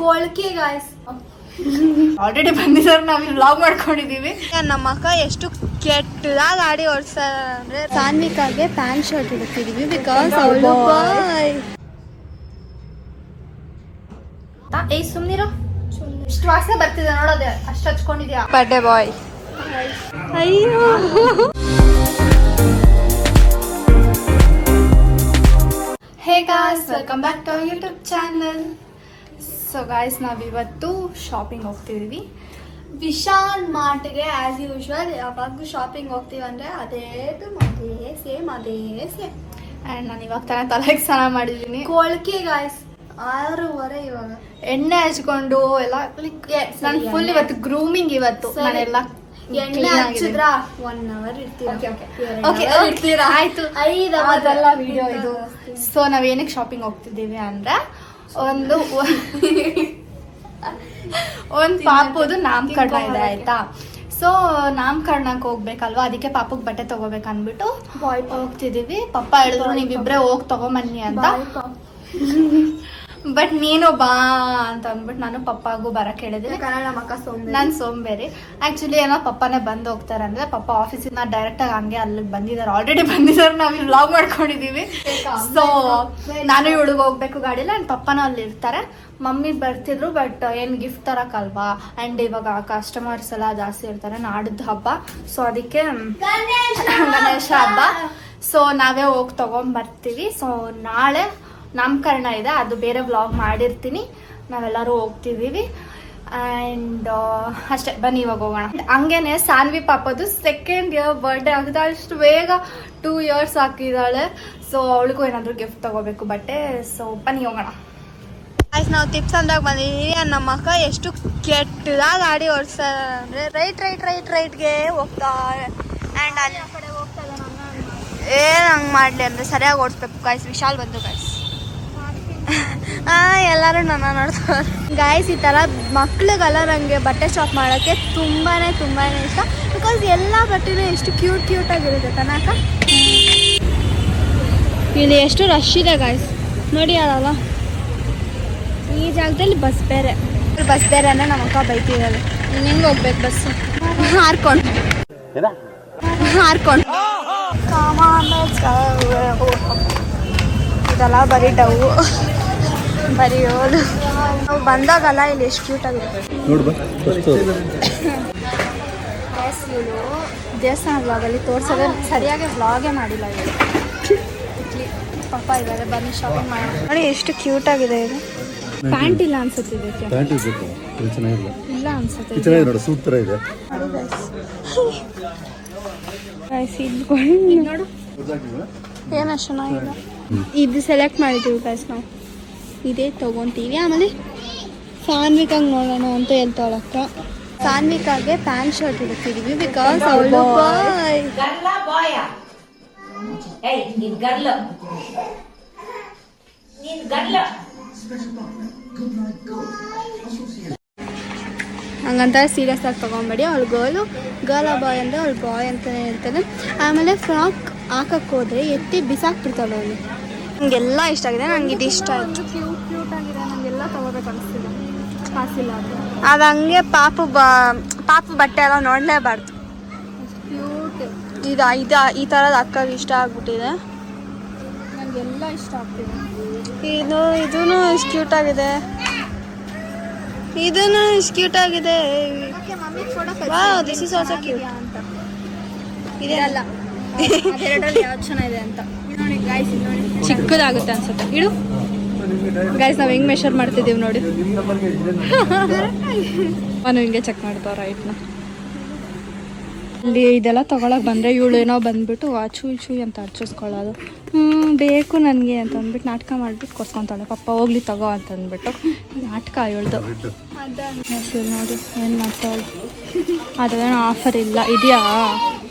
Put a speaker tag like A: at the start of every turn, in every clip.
A: ಕೋಳ್ಕೆ guys
B: already ಬಂದಿದ್ದಾರೆ, ನಾವು vlog ಮಾಡ್ಕೊಂಡಿದೀವಿ. ನಮ್ಮ ಅಕ್ಕ ಎಷ್ಟು ಕೆಟ್ಟದಾಗ ಗಾಡಿ ಓಡಿಸ್ತಾರೆ ಅಂದ್ರೆ ಸಾನ್ವಿಕಾಗೆ ಪ್ಯಾಂಟ್ ಶರ್ಟ್ ಇಡ್ತಿದೀವಿ ಬಿಕಾಸ್ ಅವಳು ಸುಮ್ನಿರೋ ಇಷ್ಟು ವಾಸನೆ ಬರ್ತಿದೆ ನೋಡೋದೆ, ಅಷ್ಟು ಹಚ್ಕೊಂಡಿದ್ಯಾ ಬರ್ಡೇ ಬಾಯ್. ಅಯ್ಯೋ ಹೇ guys, welcome back to our YouTube channel. So guys, ನಾವಿವತ್ತು ಶಾಪಿಂಗ್ ಹೋಗ್ತಿದೀವಿ ವಿಶಾಲ್ ಮಾರ್ಟ್ಗೆ. ಆಸ್ ಯೂಶುವಲ್ ಯಾವಾಗೂ ಶಾಪಿಂಗ್ ಹೋಗ್ತೀವಿ ಅಂದ್ರೆ ಅದೇ ಸೇಮ್. ಆ್ಯಂಡ್ ನಾನು ಇವಾಗ ತಲೆಗೆ ಸ್ನಾನ ಮಾಡಿದ್ದೀನಿ. ಕೋಳ್ಕೆ ಗಾಯ್ಸ್ 6:30 ಇವಾಗ. ಎಣ್ಣೆ ಹಚ್ಕೊಂಡು ಎಲ್ಲ ನಾನು ಫುಲ್ ಇವತ್ತು ಗ್ರೂಮಿಂಗ್. ಇವತ್ತು ನಾನೆಲ್ಲ ಎಣ್ಣೆ ಹಚ್ಚಿದ್ರ 1 hour ಇರ್ತೀರಾ. ಆಯ್ತು, ಅದೆಲ್ಲ ವಿಡಿಯೋ ಇದು. ಸೊ ನಾವೇನಕ್ಕೆ ಶಾಪಿಂಗ್ ಹೋಗ್ತಿದ್ದೀವಿ ಅಂದ್ರೆ ಒಂದು ಪಾಪುದು ನಾಮಕರಣ ಇದೆ ಆಯ್ತಾ. ಸೊ ನಾಮಕರಣಕ್ಕೆ ಹೋಗ್ಬೇಕಲ್ವಾ, ಅದಕ್ಕೆ ಪಾಪಗ್ ಬಟ್ಟೆ ತಗೋಬೇಕು ಅಂದ್ಬಿಟ್ಟು ಹೋಗ್ತಿದೀವಿ. ಪಪ್ಪ ಹೇಳಿದ್ರು ನೀವಿಬ್ರೆ ಹೋಗಿ ತಗೊಂಬನ್ನಿ ಅಂತ. ಬಟ್ ನೀನು ಬಾ ಅಂತ ಅಂದ್ಬಿಟ್ಟು ನಾನು ಪಪ್ಪಾಗೂ ಬರಕ್ ಹೇಳಿದ್ದೀನಿ. ನಾನು ಸೋಂಬೇರಿ. ಆಕ್ಚುಲಿ ಏನೋ ಪಪ್ಪನೇ ಬಂದು ಹೋಗ್ತಾರೆ ಅಂದ್ರೆ ಪಪ್ಪ ಆಫೀಸಿಂದ ಡೈರೆಕ್ಟ್ ಆಗಿ ಹಂಗೆ ಅಲ್ಲಿಗೆ ಬಂದಿದ್ದಾರೆ. ಆಲ್ರೆಡಿ ಬಂದಿದ್ದಾರೆ, ನಾವು ವ್ಲಾಗ್ ಮಾಡ್ಕೊಂಡಿದೀವಿ. ಸೊ ನಾನು ಇವಳಿಗೆ ಹೋಗ್ಬೇಕು ಗಾಡಿಯಲ್ಲಿ, ಅಂಡ್ ಪಪ್ಪನ ಅಲ್ಲಿ ಇರ್ತಾರೆ. ಮಮ್ಮಿ ಬರ್ತಿದ್ರು, ಬಟ್ ಏನ್ ಗಿಫ್ಟ್ ತರಕಲ್ವಾ. ಅಂಡ್ ಇವಾಗ ಕಸ್ಟಮರ್ಸ್ ಎಲ್ಲ ಜಾಸ್ತಿ ಇರ್ತಾರೆ, ನಾಡಿದ್ದು ಹಬ್ಬ. ಸೊ ಅದಕ್ಕೆ ಗಣೇಶ ಹಬ್ಬ. ಸೊ ನಾವೇ ಹೋಗಿ ತಗೊಂಡ್ ಬರ್ತೀವಿ. ಸೊ ನಾಳೆ ನಾಮಕರಣ ಇದೆ, ಅದು ಬೇರೆ ವ್ಲಾಗ್ ಮಾಡಿರ್ತೀನಿ. ನಾವೆಲ್ಲರೂ ಹೋಗ್ತಿದೀವಿ ಆ್ಯಂಡ್ ಅಷ್ಟೇ. ಬನ್ನಿ ಇವಾಗ ಹೋಗೋಣ. ಹಂಗೇನೆ ಸಾನ್ವಿ ಪಾಪದು 2nd year ಬರ್ಡೇ ಆಗಿದೆ. ಅಷ್ಟು ಬೇಗ 2 years ಹಾಕಿದ್ದಾಳೆ. ಸೊ ಅವಳಿಗೂ ಏನಾದ್ರು ಗಿಫ್ಟ್ ತಗೋಬೇಕು ಬಟ್ಟೆ. ಸೊ ಬನ್ನಿ ಹೋಗೋಣ. ಆಯ್ತು, ನಾವು ಟಿಪ್ಸ್ ಅಂದಾಗ ಬಂದಿದ್ದೀವಿ. ನಮ್ಮ ಅಕ್ಕ ಎಷ್ಟು ಕೆಟ್ಟದಾಗ ಗಾಡಿ ಓಡಿಸ್ತಾರೆ ಅಂದ್ರೆ ರೈಟ್ಗೆ ಹೋಗ್ತಾಳೆ. ಆ್ಯಂಡ್ ಅಲ್ಲಿ ಕಡೆ ಹೋಗ್ತಾಳೆ. ಏನು ಹಂಗೆ ಮಾಡಲಿ ಅಂದರೆ ಸರಿಯಾಗಿ ಓಡಿಸ್ಬೇಕು ಗಾಯ್ಸ್. ವಿಶಾಲ್ ಬಂದು ಗಾಯ್ಸ್ ಎಲ್ಲರೂ ನನ್ನ ನೋಡ್ತಾರೆ ಗಾಯ್ಸ್. ಈ ಥರ ಮಕ್ಳಿಗೆಲ್ಲ ನನಗೆ ಬಟ್ಟೆ ಶಾಪ್ ಮಾಡೋಕ್ಕೆ ತುಂಬಾ ಇಷ್ಟ. ಬಿಕಾಸ್ ಎಲ್ಲ ಬಟ್ಟೆನೂ ಎಷ್ಟು ಕ್ಯೂಟ್ ಆಗಿರುತ್ತೆ ತನಕ. ಇಲ್ಲಿ ಎಷ್ಟು ರಶ್ ಇದೆ ಗಾಯ್ಸ್ ನೋಡಿ. ಅಲ್ಲ ಈ ಜಾಗದಲ್ಲಿ ಬಸ್ ಬೇರೆ ಅಂದರೆ ನಮ್ಮ ಅಕ್ಕ ಬೈತಿದ್ದಾರೆ. ಇನ್ನು ಹೆಂಗೆ ಹೋಗ್ಬೇಕು ಬಸ್ಸು? ಹಾರ್ಕೊಂಡು ಇದೆಲ್ಲ ಬರೀ ಡವು, ಬರೀ ಓದು. ನಾವು ಬಂದಾಗಲ್ಲ ಇಲ್ಲಿ ಎಷ್ಟು ಕ್ಯೂಟ್ ಆಗಿದೆ. ದೇವಸ್ಥಾನ ಬ್ಲಾಗಲ್ಲಿ ತೋರ್ಸೋದೇ ಸರಿಯಾಗಿ ಬ್ಲಾಗೇ ಮಾಡಿಲ್ಲ ಇಲ್ಲಿ. ಪಾಪ ಇದ್ದಾರೆ, ಬನ್ನಿ ಶಾಪಿಂಗ್ ಮಾಡೋಣ. ನೋಡಿ ಎಷ್ಟು ಕ್ಯೂಟ್ ಆಗಿದೆ ಇದು. ಪ್ಯಾಂಟ್ ಇಲ್ಲ ಅನ್ಸುತ್ತೆ ಇದಕ್ಕೆ. ಇಲ್ಲ ಅನ್ಸುತ್ತೆ,
C: ಸೂಟ್ ತರ ಇದೆ.
B: ನೋಡು ಏನಷ್ಟು ಚೆನ್ನಾಗಿದೆ. ಇದು ಸೆಲೆಕ್ಟ್ ಮಾಡಿದ್ದೀವಿ ಗೈಸ್ ನಾವು. ಇದೇ ತೊಗೊತೀವಿ. ಆಮೇಲೆ ಸಾನ್ವಿಕಾಗೆ ನೋಡೋಣ ಅಂತ ಹೇಳ್ತಾಳಕ್ಕ. ಸಾನ್ವಿಕಾಗೆ ಪ್ಯಾಂಟ್ ಶರ್ಟ್ ಇಡ್ತಿದೀವಿ ಬಿಕಾಸ್ ಅವಳು ಹಂಗಂತ ಸೀರಿಯಸ್ ಆಗಿ ತೊಗೊಬೇಡಿ. ಅವಳು ಗರ್ಲ್ ಬಾಯ್ ಅಂದರೆ ಅವಳು ಬಾಯ್ ಅಂತಲೇ ಹೇಳ್ತಾನೆ. ಆಮೇಲೆ ಫ್ರಾಕ್ ಹಾಕಕ್ಕೆ ಹೋದರೆ ಎತ್ತಿ ಬಿಸಾಕ್ಬಿಡ್ತಾಳೆ ಅವಳು. ನನಗೆಲ್ಲ ಇಷ್ಟ ಆಗಿದೆ, ನನಗೆ ಇದು ಇಷ್ಟ ಆಯಿತು. ಕ್ಯೂಟ್ ಆಗಿದೆ, ನನಗೆಲ್ಲ ತೊಗೋಬೇಕು ಅನಿಸ್ತಿದೆ. ಕಾಸಿಲ್ಲ ಅದು ಹಂಗೆ. ಪಾಪು ಬಟ್ಟೆ ಎಲ್ಲ ನೋಡಲೇಬಾರ್ದು. ಕ್ಯೂಟ್ ಇದು ಈ ಥರದ ಅಕ್ಕಗೆ ಇಷ್ಟ ಆಗ್ಬಿಟ್ಟಿದೆ. ನನಗೆಲ್ಲ ಇಷ್ಟ ಆಗ್ತಿದೆ. ಇದೂ ಇಷ್ಟು ಕ್ಯೂಟ್ ಆಗಿದೆ. ಇದನ್ನು ಇಷ್ಟು ಕ್ಯೂಟ್ ಆಗಿದೆ. Wow, this is also cute ಅಂತ. ಇದೆಲ್ಲ ಅದೆರಡರಲ್ಲಿ ಯಾವ್ದು ಚೆನ್ನಾಗಿದೆ ಅಂತ ನೋಡಿ ಗೈಸ್. ನೋಡಿ ಚಿಕ್ಕದಾಗುತ್ತೆ ಅನ್ಸುತ್ತೆ. ಇಡು ಗೈಸ್, ನಾವು ಹೆಂಗೆ ಮೆಷರ್ ಮಾಡ್ತಿದ್ದೀವಿ ನೋಡಿ. ನಾನು ಹಿಂಗೆ ಚೆಕ್ ಮಾಡ್ತಾವ ರೈಟ್ನ. ಇಲ್ಲಿ ಇದೆಲ್ಲ ತೊಗೊಳಕ್ಕೆ ಬಂದರೆ ಇವಳು ಏನೋ ಬಂದುಬಿಟ್ಟು ಚೂಯ್ ಅಂತ ಹಚ್ಚಿಸ್ಕೊಳ್ಳೋದು. ಬೇಕು ನನಗೆ ಅಂತ ಅಂದ್ಬಿಟ್ಟು ನಾಟಕ ಮಾಡಿಬಿಟ್ಟು ಕೊಡ್ಸ್ಕೊತಾಳೆ. ಪಪ್ಪ ಹೋಗ್ಲಿ ತಗೋ ಅಂತ ಅಂದ್ಬಿಟ್ಟು. ನಾಟಕ ಇವಳ್ದು. ನೋಡಿ ಏನು ಮಾಡ್ತಾಳೆ. ಅದೇನೋ ಆಫರ್ ಇಲ್ಲ ಇದೆಯಾ?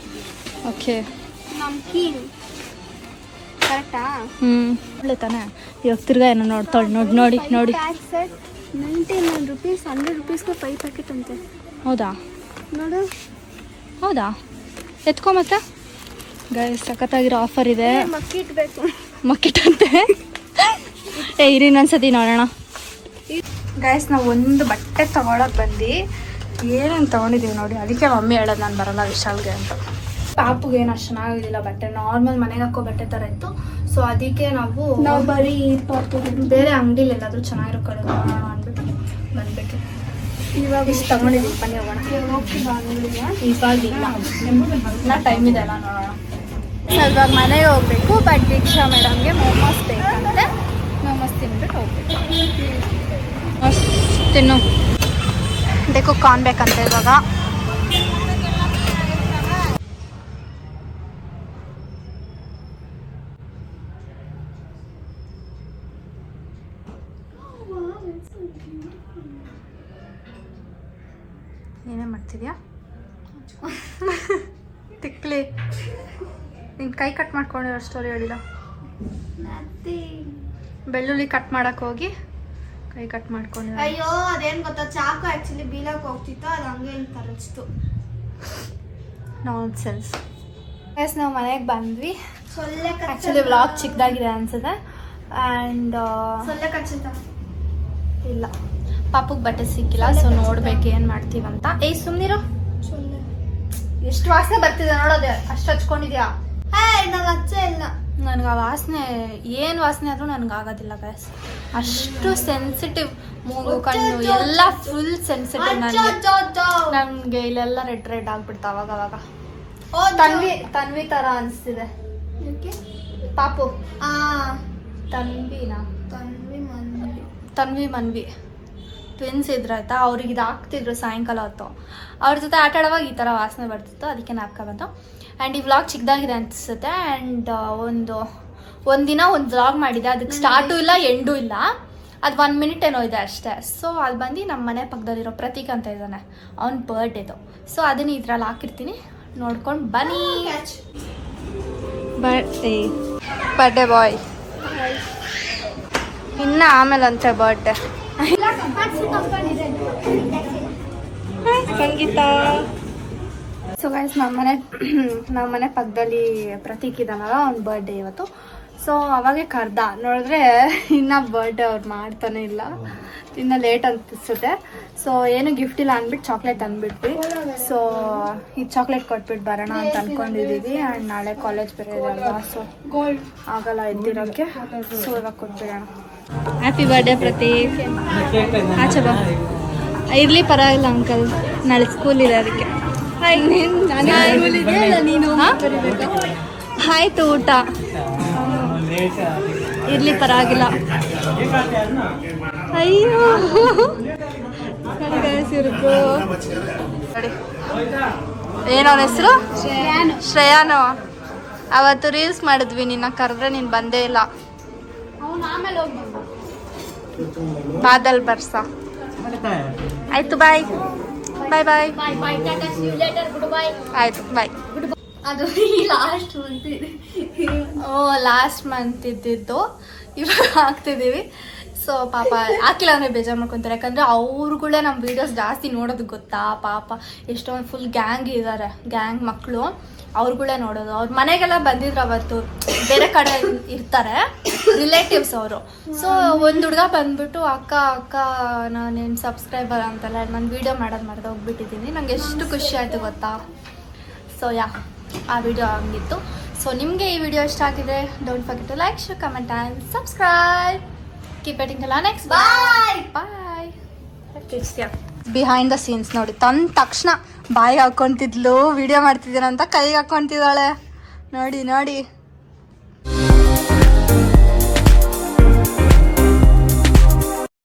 B: ಓಕೆ, ಕರೆಕ್ಟಾ? ಒಳ್ಳೆ ತಾನೆ. ಇವಾಗ ತಿರ್ಗಾ ಏನೋ ನೋಡ್ತಾಳೆ. ನೋಡಿ 99 rupees, 100 rupeesಗೆ 5 ಪ್ಯಾಕೆಟ್ ಅಂತೆ. ಹೌದಾ? ನೋಡು. ಹೌದಾ? ಎತ್ಕೊ ಮತ್ತೆ. ಗೈಸ್ ಸಖತ್ತಾಗಿರೋ ಆಫರ್ ಇದೆ. ಮಕ್ಕಿಟ್ ಅಂತೆ. ಇರಿ ಇನ್ನೊಂದ್ಸತಿ ನೋಡೋಣ. ಗೈಸ್ ನಾವು ಒಂದು ಬಟ್ಟೆ ತೊಗೊಳಕ್ಕೆ ಬಂದು ಏನೇನು ತೊಗೊಂಡಿದ್ದೀವಿ ನೋಡಿ. ಅದಕ್ಕೆ ಮಮ್ಮಿ ಹೇಳೋದು ನಾನು ಬರಲ್ಲ ವಿಶಾಲ್ಗೆ ಅಂತ. ಪಾಪುಗೆ ಏನು ಅಷ್ಟು ಚೆನ್ನಾಗಿದ್ದಿಲ್ಲ ಬಟ್ಟೆ, ನಾರ್ಮಲ್ ಮನೆಗೆ ಹಾಕೋ ಬಟ್ಟೆ ಥರ ಇತ್ತು. ಸೊ ಅದಕ್ಕೆ ನಾವು ಬರೀ ಬೇರೆ ಅಂಗಡಿಲಿ ಎಲ್ಲಾದರೂ ಚೆನ್ನಾಗಿರೋ ಕಡೆ ಹೋಗೋಣ ಅಂದ್ಬಿಟ್ಟು ಬಂದ್ಬಿಟ್ಟು ಇವಾಗ ಇಷ್ಟು ತೊಗೊಂಡಿದ್ದೀವಿ. ಬನ್ನಿ ಹೋಗೋಣ. ಇವಾಗ ಇಲ್ಲ, ಇನ್ನೂ ಟೈಮ್ ಇದೆ ಅಲ್ಲ, ನೋಡೋಣ. ಇವಾಗ ಮನೆಗೆ ಹೋಗ್ಬೇಕು. ಬಟ್ ದೀಕ್ಷಾ ಮೇಡಮ್ಗೆ ಮೋಮೋಸ್ ಬೇಕಂತೆ. ಮೋಮೋಸ್ ತಿಂದ್ಬಿಟ್ಟು ಹೋಗ್ಬೇಕು. ತಿನ್ನು ಬೇಕು ಕಾಣ್ಬೇಕಂತ ಇವಾಗ. ಏನೇ ಮಾಡ್ತಿದ್ಯಾ ತಿಕ್ಲಿ? ನಿನ್ ಕೈ ಕಟ್ ಮಾಡ್ಕೊಂಡಿರೋ ಸ್ಟೋರಿ ಹೇಳಿಲ್ಲ. ಬೆಳ್ಳುಳ್ಳಿ ಕಟ್ ಮಾಡಕ್ ಹೋಗಿ ಕೈ ಕಟ್ ಮಾಡ್ಕೊಂಡಿರೋ.
A: ಅಯ್ಯೋ ಅದೇನ್ ಗೊತ್ತಾ, ಚಾಕು ಆಕ್ಚುಲಿ ಬೀಳಕ್ ಹೋಗ್ತಿತ್ತು, ಅದು ಹಂಗೆ ಹಿಂಗೆ ತರಚ್ತು.
B: ನಾನ್ ಸೆನ್ಸ್. ಎಸ್ ನಾವು ಮನೆಗೆ ಬಂದ್ವಿ. ಆಕ್ಚುಲಿ ವ್ಲಾಗ್ ಚಿಕ್ಕದಾಗಿದೆ ಅನ್ಸುತ್ತೆ. ಆ್ಯಂಡ್
A: ಸೊಳ್ಳೆ ಕಚ್ಚಿತ
B: ಇಲ್ಲ, ಪಾಪುಗೆ ಬಟ್ಟೆ ಸಿಕ್ಕಿಲ್ಲ. ಸೊ ನೋಡ್ಬೇಕು ಏನು ಮಾಡ್ತೀವಂತ. ಏಯ್ ಸುಮ್ಮನಿರು, ಎಷ್ಟು ವಾಸನೆ ಬರ್ತಿದೆ ನೋಡೋದೆ. ಅಷ್ಟು ಹಚ್ಕೊಂಡಿದ್ಯಾ?
A: ನಂಗೆ ಹಚ್ಚೇ ಇಲ್ಲ.
B: ನನಗೆ ಆ ವಾಸನೆ ಏನು ವಾಸನೆ ಆದರೂ ನನಗಾಗೋದಿಲ್ಲ ಗೈಸ್. ಅಷ್ಟು ಸೆನ್ಸಿಟಿವ್, ಮೂಗು ಕಣ್ಣು ಎಲ್ಲ ಫುಲ್ ಸೆನ್ಸಿಟಿವ್. ನನಗೆ ಇಲ್ಲೆಲ್ಲ ರೆಡ್ ರೆಡ್ ಆಗ್ಬಿಡ್ತಾ ಅವಾಗ. ತನ್ವಿ ಥರ ಅನಿಸ್ತಿದೆ. ಪಾಪು ತನ್ವಿ ಮನ್ವಿ ಟ್ವಿನ್ಸ್ ಇದ್ರಾಯ್ತಾ. ಅವ್ರಿಗೆ ಇದು ಹಾಕ್ತಿದ್ರು ಸಾಯಂಕಾಲ ಹೊತ್ತು. ಅವ್ರ ಜೊತೆ ಆಟ ಆಡುವಾಗ ಈ ಥರ ವಾಸನೆ ಬರ್ತಿತ್ತು, ಅದಕ್ಕೆ ನಾಪ್ಕ ಬಂತು. ಆ್ಯಂಡ್ ಈ ವ್ಲಾಗ್ ಚಿಕ್ಕದಾಗಿದೆ ಅನಿಸುತ್ತೆ. ಆ್ಯಂಡ್ ಒಂದಿನ ಒಂದು ವ್ಲಾಗ್ ಮಾಡಿದೆ, ಅದಕ್ಕೆ ಸ್ಟಾರ್ಟು ಇಲ್ಲ ಎಂಡೂ ಇಲ್ಲ. ಅದು 1 ಮಿನಿಟ್ ಏನೋ ಇದೆ ಅಷ್ಟೇ. ಸೊ ಅಲ್ಲಿ ಬಂದು ನಮ್ಮ ಮನೆ ಪಕ್ಕದಲ್ಲಿರೋ ಪ್ರತೀಕ್ ಅಂತ ಇದ್ದಾನೆ, ಅವ್ನ ಬರ್ಡೇದು. ಸೊ ಅದನ್ನು ಇದ್ರಲ್ಲಿ ಹಾಕಿರ್ತೀನಿ, ನೋಡ್ಕೊಂಡು ಬನ್ನಿ. ಬರ್ಡೇ ಬಾಯ್ ಇನ್ನು ಆಮೇಲೆ ಅಂತೆ ಬರ್ಡೇ. ಸಂಗೀತ. ಸೊ ಗೈಸ್ ನಮ್ಮ ಮನೆ ಪಕ್ಕದಲ್ಲಿ ಪ್ರತೀಕ್ ಇದ್ದಾನಲ್ಲ, ಅವ್ನ ಬರ್ಡೇ ಇವತ್ತು. ಸೊ ಅವಾಗೆ ಕರ್ದ, ನೋಡಿದ್ರೆ ಇನ್ನೂ ಬರ್ಡೇ ಅವ್ರು ಮಾಡ್ತಾನೆ ಇಲ್ಲ, ಇನ್ನು ಲೇಟ್ ಅನಿಸುತ್ತೆ. ಸೊ ಏನು ಗಿಫ್ಟ್ ಇಲ್ಲ ಅಂದ್ಬಿಟ್ಟು ಚಾಕ್ಲೇಟ್ ತಂದ್ಬಿಟ್ವಿ. ಸೊ ಈ ಚಾಕ್ಲೇಟ್ ಕೊಟ್ಬಿಟ್ಟು ಬರೋಣ ಅಂತ ಅಂದ್ಕೊಂಡಿದ್ದೀವಿ. ಆ್ಯಂಡ್ ನಾಳೆ ಕಾಲೇಜ್ ಬೇರೆ ಇದೆ ಅಲ್ವಾ, ಸೊ ಆಗಲ್ಲ ಎದ್ದಿರೋಕ್ಕೆ. ಸೊ ಇವಾಗ ಕೊಟ್ಬಿಡೋಣ. Happy birthday Prateek. ಆಚೆ ಬಾ. ಇರ್ಲಿ ಪರವಾಗಿಲ್ಲ ಅಂಕಲ್, ನಾಳೆ ಸ್ಕೂಲ್ ಇದೆ ಅದಕ್ಕೆ. ನೀನು ಆಯ್ತು ಊಟ ಇರ್ಲಿ ಪರವಾಗಿಲ್ಲ. ಅಯ್ಯೋ ಏನೋ ಹೆಸರು? ಶ್ರೇಯಾನು. ಅವತ್ತು ರೀಲ್ಸ್ ಮಾಡಿದ್ವಿ, ನಿನ್ನ ಕರೆದ್ರೆ ನೀನು ಬಂದೇ ಇಲ್ಲ. ಬಾದಲ್ ಬರ್ಸ. ಆಯ್ತು ಬಾಯ್ ಬಾಯ್ ಬಾಯ್. ಆಯ್ತು ಬಾಯ್.
A: ಅದು ಲಾಸ್ಟ್ ಮಂತ್ ಇದೆ.
B: ಲಾಸ್ಟ್ ಮಂತ್ ಇದ್ದಿದ್ದು ಇವಾಗ ಹಾಕ್ತಿದ್ದೀವಿ. ಸೊ ಪಾಪ ಹಾಕಿಲ್ಲ ಅಂದರೆ ಬೇಜಾರು ಮಾಡ್ಕೊತಾರೆ, ಯಾಕಂದರೆ ಅವ್ರುಗಳೇ ನಮ್ಮ ವೀಡಿಯೋಸ್ ಜಾಸ್ತಿ ನೋಡೋದು ಗೊತ್ತಾ. ಪಾಪ ಎಷ್ಟೊಂದು ಫುಲ್ ಗ್ಯಾಂಗ್ ಇದ್ದಾರೆ, ಗ್ಯಾಂಗ್ ಮಕ್ಕಳು, ಅವ್ರುಗಳೇ ನೋಡೋದು. ಅವ್ರ ಮನೆಗೆಲ್ಲ ಬಂದಿದ್ರು ಅವತ್ತು, ಬೇರೆ ಕಡೆ ಇರ್ತಾರೆ ರಿಲೇಟಿವ್ಸ್ ಅವರು. ಸೊ ಒಂದು ಹುಡುಗ ಬಂದ್ಬಿಟ್ಟು ಅಕ್ಕ ನಾನು ನಿಮ್ಮ ಸಬ್ಸ್ಕ್ರೈಬರ್ ಅಂತೆಲ್ಲ ನಾನು ವೀಡಿಯೋ ಮಾಡೋದು ಮಾಡಿದೆ ಹೋಗ್ಬಿಟ್ಟಿದ್ದೀನಿ. ನಂಗೆ ಎಷ್ಟು ಖುಷಿ ಆಯಿತು ಗೊತ್ತಾ. ಸೊ ಆ ವಿಡಿಯೋ ಹಂಗಿತ್ತು. ಸೊ ನಿಮಗೆ ಈ ವಿಡಿಯೋ ಇಷ್ಟ ಆಗಿದೆ, don't forget to like, share, comment and subscribe. Keep waiting till next. Bye bye. Behind the scenes ನೋಡಿ, ತಂದ ತಕ್ಷಣ ಬಾಯಿಗೆ ಹಾಕ್ಕೊಂತಿದ್ಲು, ವಿಡಿಯೋ ಮಾಡ್ತಿದ್ದೀರ ಅಂತ ಕೈಗೆ ಹಾಕ್ಕೊಂತಿದ್ದಾಳೆ. ನೋಡಿ